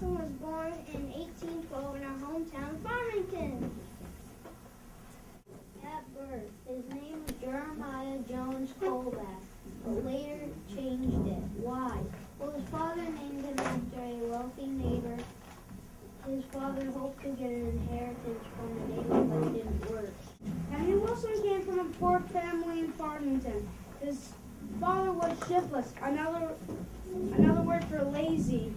Wilson was born in 1812 in our hometown, Farmington. At birth, his name was Jeremiah Jones Colbath, but later changed it. Why? Well, his father named him after a wealthy neighbor. His father hoped to get an inheritance from the neighbor, but it didn't work. Henry Wilson came from a poor family in Farmington. His father was shiftless, another word for lazy.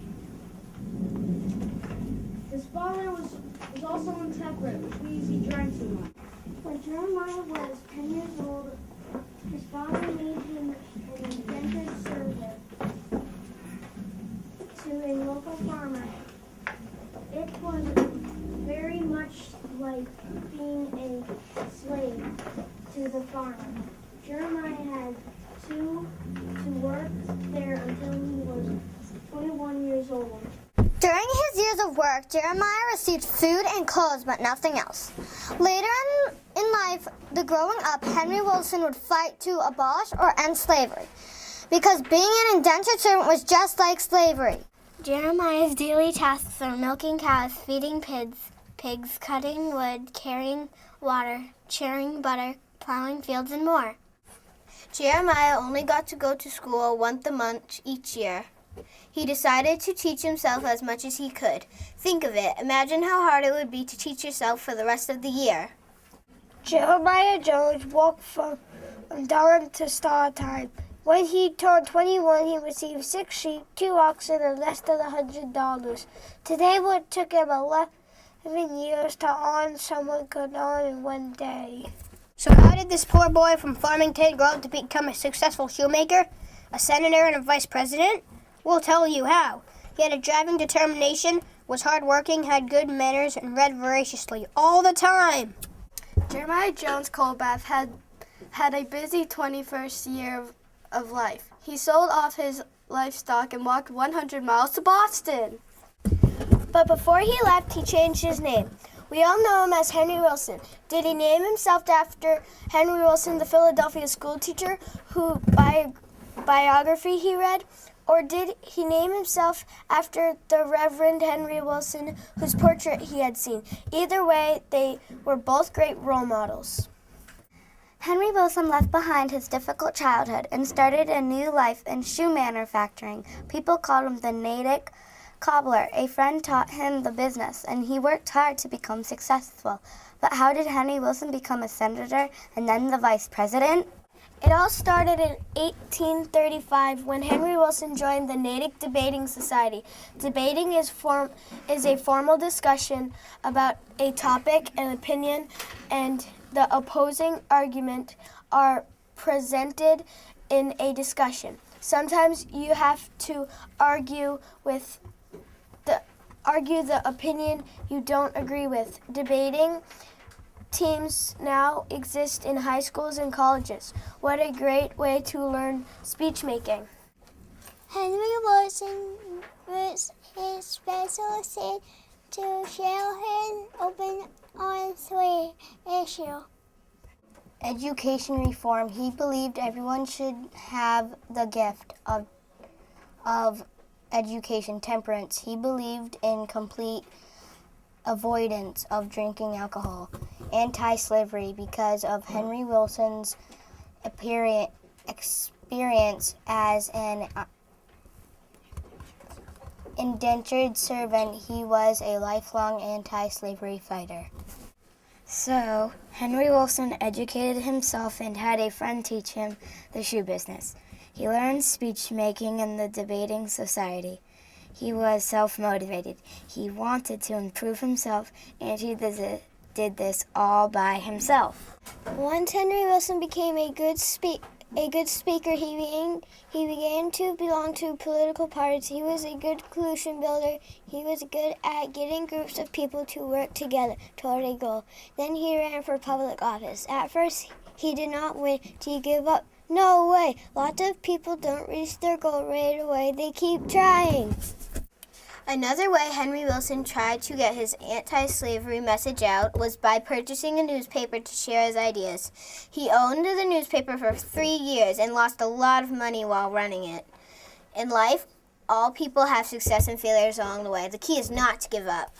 His father was also intemperate, which means he drank too much. When Jeremiah was 10 years old, his father made him an indentured servant to a local farmer. It was very much like being a slave to the farmer. Jeremiah had to work there until he was 21 years old. During his years of work, Jeremiah received food and clothes, but nothing else. Later in life, the growing up, Henry Wilson would fight to abolish or end slavery, because being an indentured servant was just like slavery. Jeremiah's daily tasks are milking cows, feeding pigs, cutting wood, carrying water, churning butter, plowing fields, and more. Jeremiah only got to go to school once a month each year. He decided to teach himself as much as he could. Think of it. Imagine how hard it would be to teach yourself for the rest of the year. Jeremiah Jones walked from Durham to Startime. When he turned 21, he received 6 sheep, 2 oxen, and less than $100. Today, what took him 11 years to earn, someone could earn in one day. So how did this poor boy from Farmington grow up to become a successful shoemaker, a senator, and a vice president? We'll tell you how. He had a driving determination, was hardworking, had good manners, and read voraciously all the time. Jeremiah Jones Colbath had a busy 21st year of life. He sold off his livestock and walked 100 miles to Boston. But before he left, he changed his name. We all know him as Henry Wilson. Did he name himself after Henry Wilson, the Philadelphia school teacher, whose biography he read? Or did he name himself after the Reverend Henry Wilson, whose portrait he had seen? Either way, they were both great role models. Henry Wilson left behind his difficult childhood and started a new life in shoe manufacturing. People called him the Natick cobbler. A friend taught him the business, and he worked hard to become successful. But how did Henry Wilson become a senator and then the vice president? It all started in 1835 when Henry Wilson joined the Natick Debating Society. Debating is a formal discussion about a topic, an opinion, and the opposing argument are presented in a discussion. Sometimes you have to argue the opinion you don't agree with. Debating teams now exist in high schools and colleges. What a great way to learn speech making. Henry Wilson was his special said to share his open on 3 issues. Education reform. He believed everyone should have the gift of education. Temperance. He believed in complete avoidance of drinking alcohol. Anti-slavery because of Henry Wilson's experience as an indentured servant. He was a lifelong anti-slavery fighter. So, Henry Wilson educated himself and had a friend teach him the shoe business. He learned speech making in the debating society. He was self-motivated. He wanted to improve himself, and he did this all by himself. Once Henry Wilson became a good speaker, he began to belong to political parties. He was a good coalition builder. He was good at getting groups of people to work together toward a goal. Then he ran for public office. At first, he did not win. Did he give up? No way. Lots of people don't reach their goal right away. They keep trying. Another way Henry Wilson tried to get his anti-slavery message out was by purchasing a newspaper to share his ideas. He owned the newspaper for 3 years and lost a lot of money while running it. In life, All people have success and failures along the way. The key is not to give up.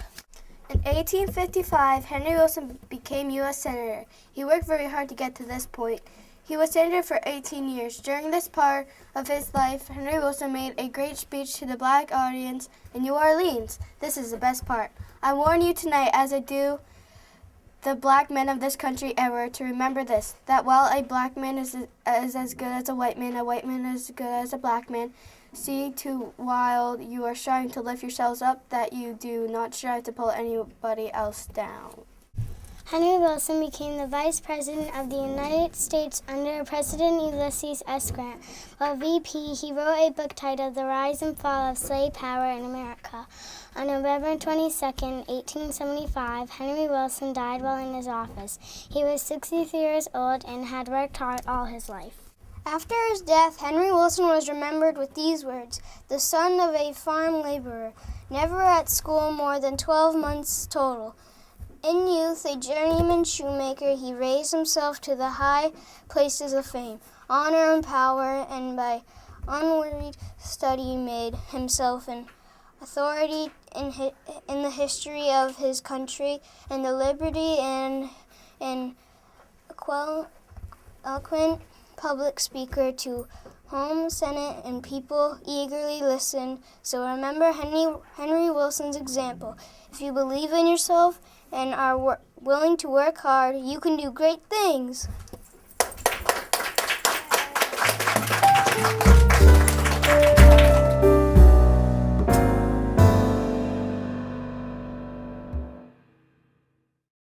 In 1855, Henry Wilson became U.S. Senator. He worked very hard to get to this point. He was senator for 18 years. During this part of his life, Henry Wilson made a great speech to the black audience in New Orleans. This is the best part. I warn you tonight, as I do the black men of this country ever, to remember this, that while a black man is as good as a white man is as good as a black man. See to while you are striving to lift yourselves up, that you do not strive to pull anybody else down. Henry Wilson became the Vice President of the United States under President Ulysses S. Grant. While VP, he wrote a book titled The Rise and Fall of Slave Power in America. On November 22, 1875, Henry Wilson died while in his office. He was 63 years old and had worked hard all his life. After his death, Henry Wilson was remembered with these words: the son of a farm laborer, never at school more than 12 months total. In youth, a journeyman shoemaker, he raised himself to the high places of fame, honor, and power, and by unwearied study made himself an authority in the history of his country, and the liberty and an eloquent public speaker to whom Senate and people eagerly listened. So remember Henry Wilson's example. If you believe in yourself and are willing to work hard, you can do great things.